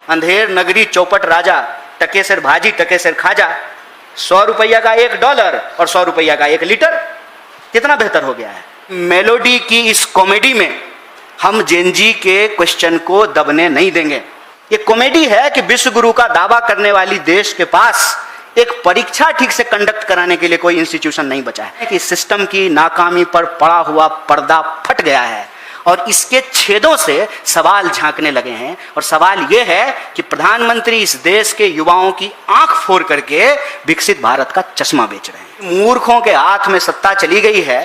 अंधेर नगरी चौपट राजा, टके सिर भाजी टके सिर खाजा, 100 रुपया का $1 और 100 रुपया का 1 लीटर, कितना बेहतर हो गया है। मेलोडी की इस कॉमेडी में हम जेनजी के क्वेश्चन को दबने नहीं देंगे। ये कॉमेडी है कि विश्व गुरु का दावा करने वाली देश के पास एक परीक्षा ठीक से कंडक्ट कराने के लिए कोई इंस्टीट्यूशन नहीं बचा है, कि सिस्टम की नाकामी पर पड़ा हुआ पर्दा फट गया है और इसके छेदों से सवाल झांकने लगे हैं। और सवाल यह है कि प्रधानमंत्री इस देश के युवाओं की आंख फोड़ करके विकसित भारत का चश्मा बेच रहे हैं। मूर्खों के हाथ में सत्ता चली गई है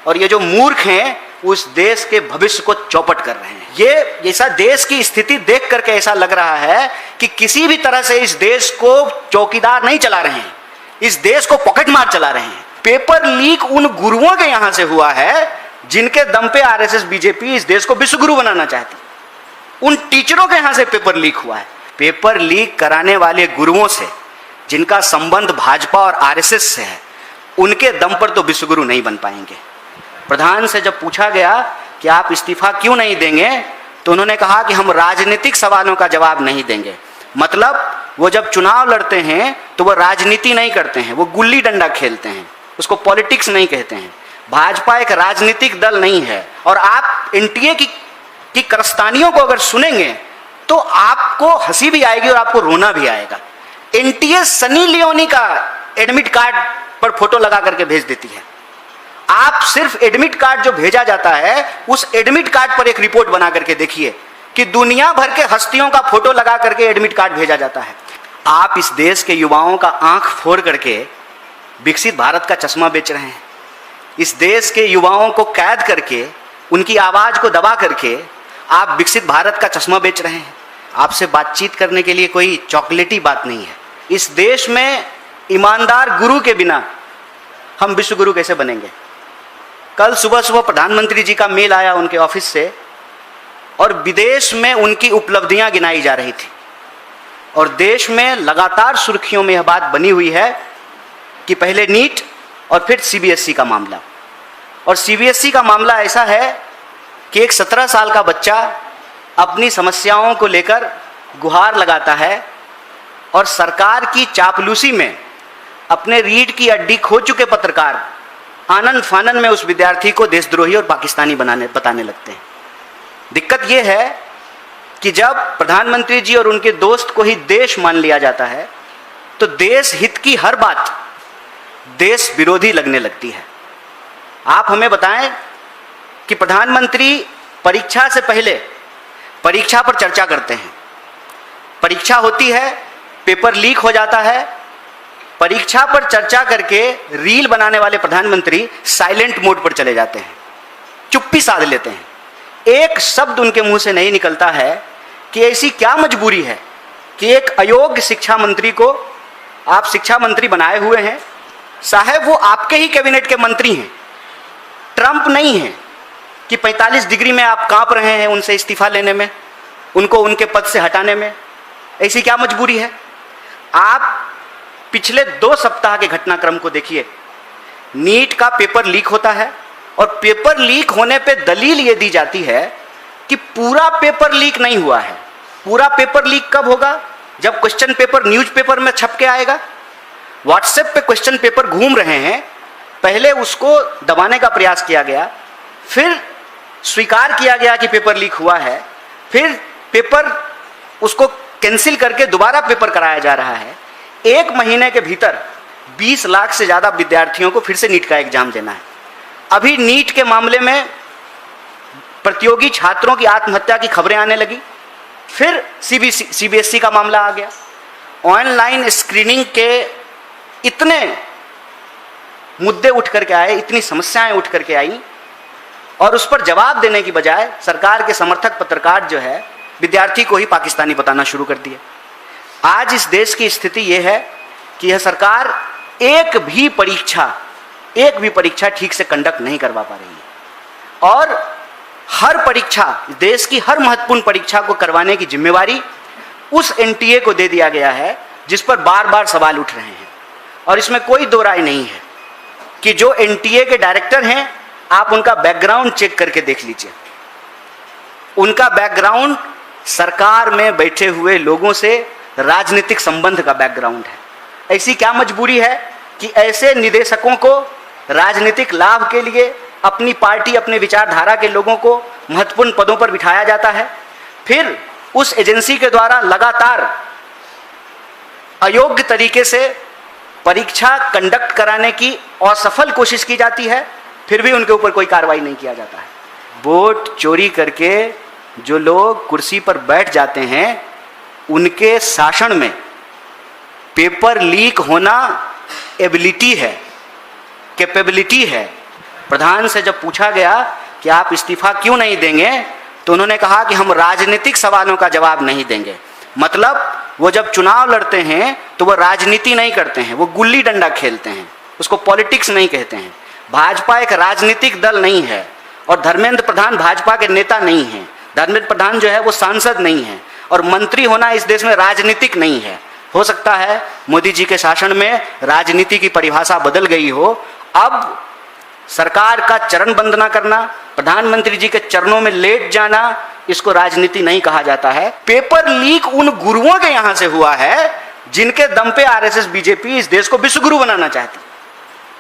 और ये जो मूर्ख हैं उस देश के भविष्य को चौपट कर रहे हैं। ये जैसा देश की स्थिति देख करके ऐसा लग रहा है कि किसी भी तरह से इस देश को चौकीदार नहीं चला रहे हैं, इस देश को पॉकेट मार चला रहे हैं। पेपर लीक उन गुरुओं के यहां से हुआ है जिनके दम पे आरएसएस बीजेपी इस देश को विश्व गुरु बनाना चाहती। उन टीचरों के यहां से पेपर लीक हुआ है। पेपर लीक कराने वाले गुरुओं से जिनका संबंध भाजपा और आरएसएस से है, उनके दम पर तो विश्व गुरु नहीं बन पाएंगे। प्रधान से जब पूछा गया कि आप इस्तीफा क्यों नहीं देंगे, तो उन्होंने कहा कि हम राजनीतिक सवालों का जवाब नहीं देंगे। मतलब वो जब चुनाव लड़ते हैं तो वो राजनीति नहीं करते हैं, वो गुल्ली डंडा खेलते हैं, उसको पॉलिटिक्स नहीं कहते हैं। भाजपा एक राजनीतिक दल नहीं है। और आप एनटीए की कारस्तानियों को अगर सुनेंगे तो आपको हंसी भी आएगी और आपको रोना भी आएगा। एनटीए सनी लियोनी का एडमिट कार्ड पर फोटो लगा करके भेज देती है। आप सिर्फ एडमिट कार्ड जो भेजा जाता है, उस एडमिट कार्ड पर एक रिपोर्ट बना करके देखिए कि दुनिया भर के हस्तियों का फोटो लगा करके एडमिट कार्ड भेजा जाता है। आप इस देश के युवाओं का आंख फोड़ करके विकसित भारत का चश्मा बेच रहे हैं। इस देश के युवाओं को कैद करके, उनकी आवाज को दबा करके आप विकसित भारत का चश्मा बेच रहे हैं। आपसे बातचीत करने के लिए कोई चॉकलेटी बात नहीं है। इस देश में ईमानदार गुरु के बिना हम विश्व गुरु कैसे बनेंगे। कल सुबह सुबह प्रधानमंत्री जी का मेल आया उनके ऑफिस से और विदेश में उनकी उपलब्धियां गिनाई जा रही थी। और देश में लगातार सुर्खियों में यह बात बनी हुई है कि पहले नीट और फिर सीबीएसई का मामला। और सीबीएसई का मामला ऐसा है कि एक 17 साल का बच्चा अपनी समस्याओं को लेकर गुहार लगाता है और सरकार की चापलूसी में अपने रीढ़ की हड्डी खो चुके पत्रकार आनंद फानन में उस विद्यार्थी को देशद्रोही और पाकिस्तानी बताने लगते हैं। दिक्कत यह है कि जब प्रधानमंत्री जी और उनके दोस्त को ही देश मान लिया जाता है तो देश हित की हर बात देश विरोधी लगने लगती है। आप हमें बताएं कि प्रधानमंत्री परीक्षा से पहले परीक्षा पर चर्चा करते हैं। परीक्षा होती है, पेपर लीक हो जाता है, परीक्षा पर चर्चा करके रील बनाने वाले प्रधानमंत्री साइलेंट मोड पर चले जाते हैं, चुप्पी साध लेते हैं। एक शब्द उनके मुंह से नहीं निकलता है कि ऐसी क्या मजबूरी है कि एक अयोग्य शिक्षा मंत्री को आप शिक्षा मंत्री बनाए हुए हैं। साहब वो आपके ही कैबिनेट के मंत्री हैं, ट्रंप नहीं है कि 45 डिग्री में आप कांप रहे हैं उनसे इस्तीफा लेने में, उनको उनके पद से हटाने में। ऐसी क्या मजबूरी है। आप पिछले 2 सप्ताह के घटनाक्रम को देखिए। नीट का पेपर लीक होता है और पेपर लीक होने पे दलील ये दी जाती है कि पूरा पेपर लीक नहीं हुआ है। पूरा पेपर लीक कब होगा? जब क्वेश्चन पेपर न्यूज़पेपर में छप के आएगा। व्हाट्सएप पे क्वेश्चन पेपर घूम रहे हैं, पहले उसको दबाने का प्रयास किया गया, फिर स्वीकार किया गया कि पेपर लीक हुआ है, फिर पेपर उसको कैंसिल करके दोबारा पेपर कराया जा रहा है। 1 महीने के भीतर 20 लाख से ज़्यादा विद्यार्थियों को फिर से नीट का एग्जाम देना है। अभी नीट के मामले में प्रतियोगी छात्रों की आत्महत्या की खबरें आने लगी, फिर सीबीएसई का मामला आ गया। ऑनलाइन स्क्रीनिंग के इतने मुद्दे उठ करके आए, इतनी समस्याएं उठ करके आई और उस पर जवाब देने की बजाय सरकार के समर्थक पत्रकार जो है विद्यार्थी को ही पाकिस्तानी बताना शुरू कर दिए। आज इस देश की स्थिति यह है कि यह सरकार एक भी परीक्षा ठीक से कंडक्ट नहीं करवा पा रही है और हर परीक्षा, देश की हर महत्वपूर्ण परीक्षा को करवाने की जिम्मेवारी उस एनटीए को दे दिया गया है जिस पर बार बार सवाल उठ रहे हैं। और इसमें कोई दो राय नहीं है कि जो एनटीए के डायरेक्टर हैं, आप उनका बैकग्राउंड चेक करके देख लीजिए। उनका बैकग्राउंड सरकार में बैठे हुए लोगों से राजनीतिक संबंध का बैकग्राउंड है। ऐसी क्या मजबूरी है कि ऐसे निदेशकों को राजनीतिक लाभ के लिए अपनी पार्टी, अपने विचारधारा के लोगों को महत्वपूर्ण पदों पर बिठाया जाता है, फिर उस एजेंसी के द्वारा लगातार अयोग्य तरीके से परीक्षा कंडक्ट कराने की असफल कोशिश की जाती है, फिर भी उनके ऊपर कोई कार्रवाई नहीं किया जाता है। वोट चोरी करके जो लोग कुर्सी पर बैठ जाते हैं, उनके शासन में पेपर लीक होना एबिलिटी है, कैपेबिलिटी है। प्रधान से जब पूछा गया कि आप इस्तीफा क्यों नहीं देंगे, तो उन्होंने कहा कि हम राजनीतिक सवालों का जवाब नहीं देंगे। मतलब वो जब चुनाव लड़ते हैं तो वो राजनीति नहीं करते हैं, वो गुल्ली डंडा खेलते हैं, उसको पॉलिटिक्स नहीं कहते हैं। भाजपा एक राजनीतिक दल नहीं है और धर्मेंद्र प्रधान भाजपा के नेता नहीं हैं। धर्मेंद्र प्रधान जो है वो सांसद नहीं है और मंत्री होना इस देश में राजनीतिक नहीं है। हो सकता है मोदी जी के शासन में राजनीति की परिभाषा बदल गई हो। अब सरकार का चरण वंदना करना, प्रधानमंत्री जी के चरणों में लेट जाना, इसको राजनीति नहीं कहा जाता है। पेपर लीक उन गुरुओं के यहां से हुआ है जिनके दम पे आरएसएस बीजेपी इस देश को विश्व गुरु बनाना चाहती।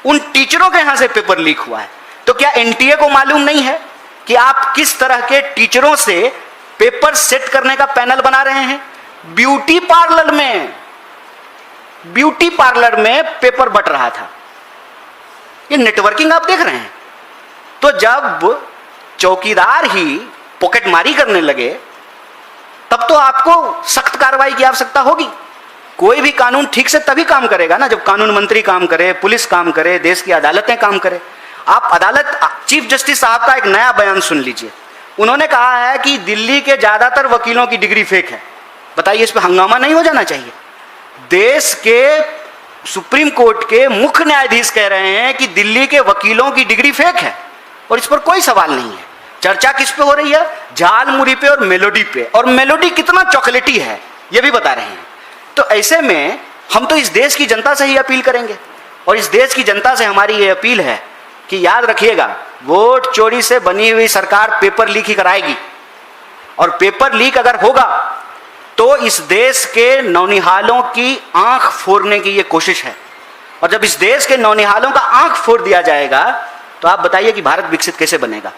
उन टीचरों के यहां से पेपर लीक हुआ है। तो क्या एनटीए को मालूम नहीं है कि आप किस तरह के टीचरों से पेपर सेट करने का पैनल बना रहे हैं? ब्यूटी पार्लर में पेपर बट रहा था। ये नेटवर्किंग आप देख रहे हैं। तो जब चौकीदार ही पॉकेटमारी करने लगे, तब तो आपको सख्त कार्रवाई की आवश्यकता होगी। कोई भी कानून ठीक से तभी काम करेगा ना जब कानून मंत्री काम करे, पुलिस काम करे, देश की अदालतें काम करे। आप अदालत, चीफ जस्टिस साहब का एक नया बयान सुन लीजिए। उन्होंने कहा है कि दिल्ली के ज्यादातर वकीलों की डिग्री फेक है। बताइए, इस पर हंगामा नहीं हो जाना चाहिए? देश के सुप्रीम कोर्ट के मुख्य न्यायाधीश कह रहे हैं कि दिल्ली के वकीलों की डिग्री फेक है और इस पर कोई सवाल नहीं है। चर्चा किस पे हो रही है? झालमुरी पे और मेलोडी पे। और मेलोडी कितना चॉकलेटी है ये भी बता रहे हैं। तो ऐसे में हम तो इस देश की जनता से ही अपील करेंगे और इस देश की जनता से हमारी ये अपील है कि याद रखिएगा, वोट चोरी से बनी हुई सरकार पेपर लीक ही कराएगी। और पेपर लीक अगर होगा तो इस देश के नौनिहालों की आंख फोड़ने की ये कोशिश है। और जब इस देश के नौनिहालों का आंख फोड़ दिया जाएगा तो आप बताइए कि भारत विकसित कैसे बनेगा।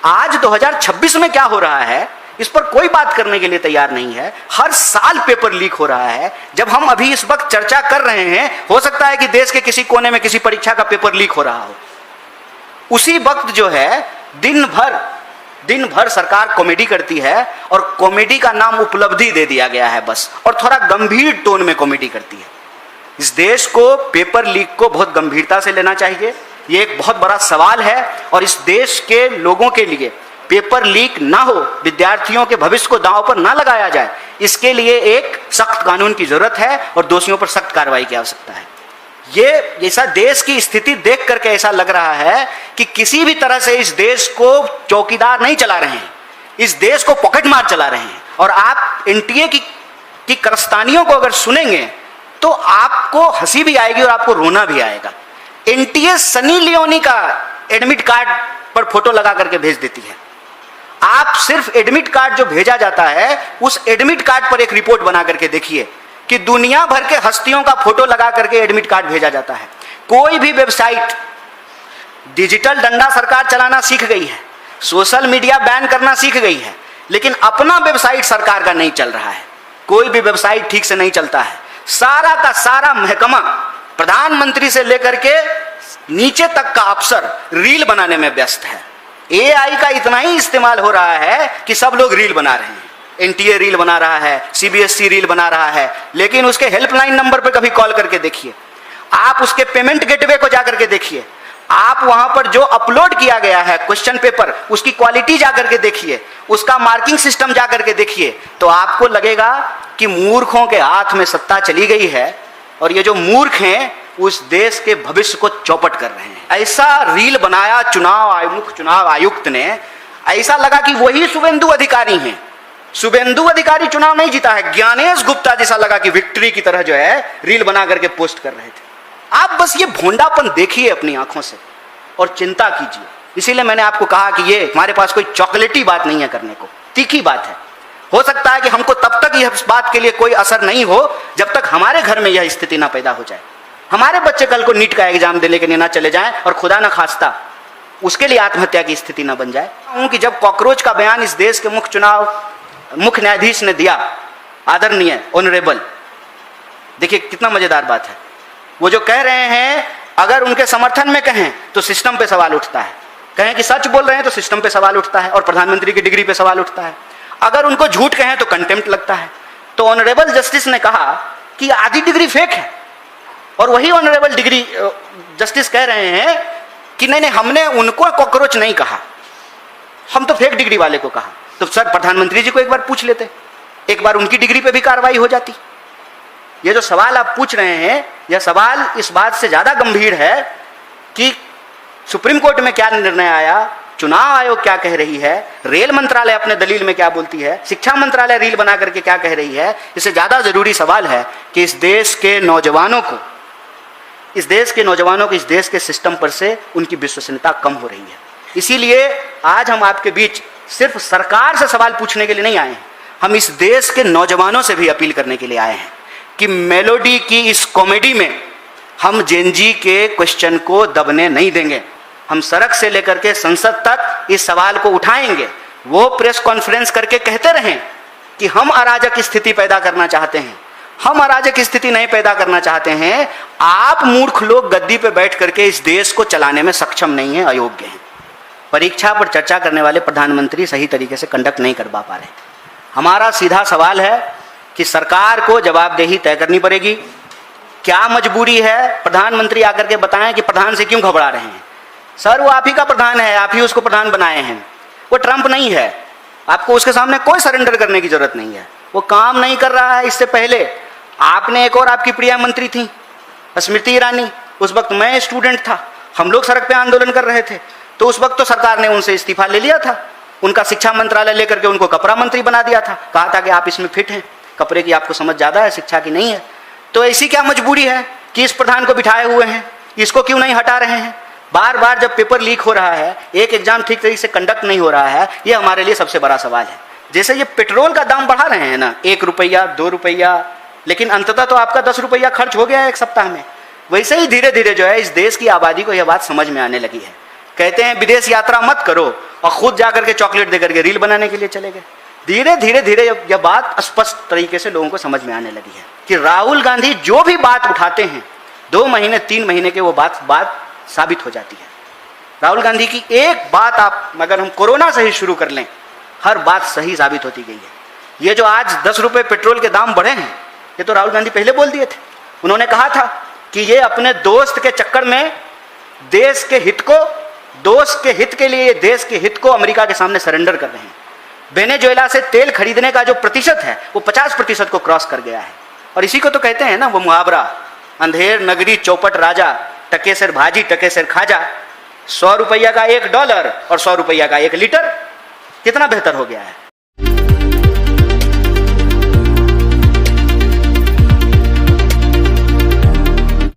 आज 2026 में क्या हो रहा है, इस पर कोई बात करने के लिए तैयार नहीं है। हर साल पेपर लीक हो रहा है। जब हम अभी इस वक्त चर्चा कर रहे हैं, हो सकता है कि देश के किसी कोने में किसी परीक्षा का पेपर लीक हो रहा हो। उसी वक्त जो है दिन भर सरकार कॉमेडी करती है और कॉमेडी का नाम उपलब्धि दे दिया गया है बस, और थोड़ा गंभीर टोन में कॉमेडी करती है। इस देश को पेपर लीक को बहुत गंभीरता से लेना चाहिए। ये एक बहुत बड़ा सवाल है और इस देश के लोगों के लिए पेपर लीक ना हो, विद्यार्थियों के भविष्य को दांव पर ना लगाया जाए, इसके लिए एक सख्त कानून की जरूरत है और दोषियों पर सख्त कार्रवाई की आवश्यकता है। ये ऐसा देश की स्थिति देख करके ऐसा लग रहा है कि किसी भी तरह से इस देश को चौकीदार नहीं चला रहे हैं, इस देश को पॉकेट मार चला रहे हैं। और आप एनटीए की कारस्तानियों को अगर सुनेंगे तो आपको हंसी भी आएगी और आपको रोना भी आएगा। एनटीए सनी लियोनी का एडमिट कार्ड पर फोटो लगा करके भेज देती है। आप सिर्फ एडमिट कार्ड जो भेजा जाता है, उस एडमिट कार्ड पर एक रिपोर्ट बना करके देखिए कि दुनिया भर के हस्तियों का फोटो लगा करके एडमिट कार्ड भेजा जाता है। कोई भी वेबसाइट, डिजिटल डंडा सरकार चलाना सीख गई है, सोशल मीडिया बैन करना सीख गई है, लेकिन अपना वेबसाइट सरकार का नहीं चल रहा है। कोई भी वेबसाइट ठीक से नहीं चलता है। सारा का सारा महकमा, प्रधानमंत्री से लेकर के नीचे तक का अफसर रील बनाने में व्यस्त है। एआई का इतना ही इस्तेमाल हो रहा है कि सब लोग रील बना रहे हैं। एनटीए रील बना रहा है, सीबीएसई रील बना रहा है, लेकिन उसके हेल्पलाइन नंबर पर कभी कॉल करके देखिए, आप उसके पेमेंट गेटवे को जाकर के देखिए, आप वहां पर जो अपलोड किया गया है क्वेश्चन पेपर, उसकी क्वालिटी जाकर के देखिए, उसका मार्किंग सिस्टम जाकर के देखिए, तो आपको लगेगा कि मूर्खों के हाथ में सत्ता चली गई है और ये जो मूर्ख हैं उस देश के भविष्य को चौपट कर रहे हैं। ऐसा रील बनाया चुनाव आयुक्त ने, ऐसा लगा कि वही शुभेंदु अधिकारी हैं। शुभेंदु अधिकारी चुनाव नहीं जीता है, ज्ञानेश गुप्ता जैसा लगा कि विक्ट्री की तरह जो है रील बना करके पोस्ट कर रहे थे। आप बस ये भोंडापन देखिए अपनी आंखों से और चिंता कीजिए। इसीलिए मैंने आपको कहा कि ये हमारे पास कोई चॉकलेटी बात नहीं है करने को, तीखी बात है। हो सकता है कि हमको तब तक यह इस बात के लिए कोई असर नहीं हो जब तक हमारे घर में यह स्थिति ना पैदा हो जाए, हमारे बच्चे कल को नीट का एग्जाम देने के लिए ना चले जाएं और खुदा ना खास्ता उसके लिए आत्महत्या की स्थिति ना बन जाए। कि जब कॉकरोच का बयान इस देश के मुख्य न्यायाधीश ने दिया, आदरणीय ऑनरेबल, देखिए कितना मजेदार बात है, वो जो कह रहे हैं अगर उनके समर्थन में कहें तो सिस्टम पे सवाल उठता है, कहें कि सच बोल रहे हैं तो सिस्टम पे सवाल उठता है और प्रधानमंत्री की डिग्री पे सवाल उठता है, अगर उनको झूठ कहें तो कंटेम्प्ट लगता है। तो ऑनरेबल जस्टिस ने कहा कि आधी डिग्री फेक है, और वही ऑनरेबल डिग्री जस्टिस कह रहे हैं कि नहीं नहीं हमने उनको कॉकरोच नहीं कहा, हम तो फेक डिग्री वाले को कहा। तो सर प्रधानमंत्री जी को एक बार पूछ लेते, एक बार उनकी डिग्री पे भी कार्रवाई हो जाती। ये जो सवाल आप पूछ रहे हैं, यह सवाल इस बात से ज्यादा गंभीर है कि सुप्रीम कोर्ट में क्या निर्णय आया, चुनाव आयोग क्या कह रही है, रेल मंत्रालय अपने दलील में क्या बोलती है, शिक्षा मंत्रालय रील बना करके क्या कह रही है। इससे ज्यादा जरूरी सवाल है कि इस देश के नौजवानों को इस देश के सिस्टम पर से उनकी विश्वसनीयता कम हो रही है। इसीलिए आज हम आपके बीच सिर्फ सरकार से सवाल पूछने के लिए नहीं आए हैं, हम इस देश के नौजवानों से भी अपील करने के लिए आए हैं कि मेलोडी की इस कॉमेडी में हम जेनजी के क्वेश्चन को दबने नहीं देंगे। हम सड़क से लेकर के संसद तक इस सवाल को उठाएंगे। वो प्रेस कॉन्फ्रेंस करके कहते रहें कि हम अराजक स्थिति पैदा करना चाहते हैं, हम अराजक स्थिति नहीं पैदा करना चाहते हैं। आप मूर्ख लोग गद्दी पे बैठ करके इस देश को चलाने में सक्षम नहीं है, अयोग्य हैं। परीक्षा पर चर्चा करने वाले प्रधानमंत्री सही तरीके से कंडक्ट नहीं कर पा रहे। हमारा सीधा सवाल है कि सरकार को जवाबदेही तय करनी पड़ेगी। क्या मजबूरी है, प्रधानमंत्री आकर के बताएं कि प्रधान से क्यों घबरा रहे हैं। सर वो आप ही का प्रधान है, आप ही उसको प्रधान बनाए हैं, वो ट्रंप नहीं है। आपको उसके सामने कोई सरेंडर करने की जरूरत नहीं है, वो काम नहीं कर रहा है। इससे पहले आपने एक और आपकी प्रिय मंत्री थी स्मृति ईरानी, उस वक्त मैं स्टूडेंट था, हम लोग सड़क पे आंदोलन कर रहे थे, तो उस वक्त तो सरकार ने उनसे इस्तीफा ले लिया था, उनका शिक्षा मंत्रालय लेकर के उनको कपड़ा मंत्री बना दिया था, कहा था कि आप इसमें फिट हैं, कपड़े की आपको समझ ज़्यादा है, शिक्षा की नहीं है। तो ऐसी क्या मजबूरी है कि इस प्रधान को बिठाए हुए हैं, इसको क्यों नहीं हटा रहे हैं। बार बार जब पेपर लीक हो रहा है, एक एग्जाम ठीक तरीके से कंडक्ट नहीं हो रहा है, ये हमारे लिए सबसे बड़ा सवाल है। जैसे ये पेट्रोल का दाम बढ़ा रहे हैं ना, 1 रुपया 2 रुपया, लेकिन अंततः तो आपका 10 रुपया खर्च हो गया है एक सप्ताह में। वैसे ही धीरे धीरे जो है इस देश की आबादी को यह बात समझ में आने लगी है। कहते हैं विदेश यात्रा मत करो और खुद जाकर के चॉकलेट देकर के रील बनाने के लिए चले गए। धीरे धीरे यह बात स्पष्ट तरीके से लोगों को समझ में आने लगी है कि राहुल गांधी जो भी बात उठाते हैं 2 महीने 3 महीने के वो बात साबित हो जाती है। राहुल गांधी की एक बात आप अगर हम कोरोना से ही शुरू कर लें, हर बात सही साबित होती गई है। ये जो आज 10 रुपये पेट्रोल के दाम बढ़े हैं, ये तो राहुल गांधी पहले बोल दिए थे। उन्होंने कहा था कि ये अपने दोस्त के चक्कर में देश के हित के लिए देश के हित को अमेरिका के सामने सरेंडर कर रहे हैं। वेनेजुएला से तेल खरीदने का जो प्रतिशत है वो 50% को क्रॉस कर गया है। और इसी को तो कहते हैं ना वो मुहावरा, अंधेर नगरी चौपट राजा, टके सिर भाजी टके सिर खाजा, 100 रुपया का $1 और 100 रुपया का 1 लीटर, कितना बेहतर हो गया है।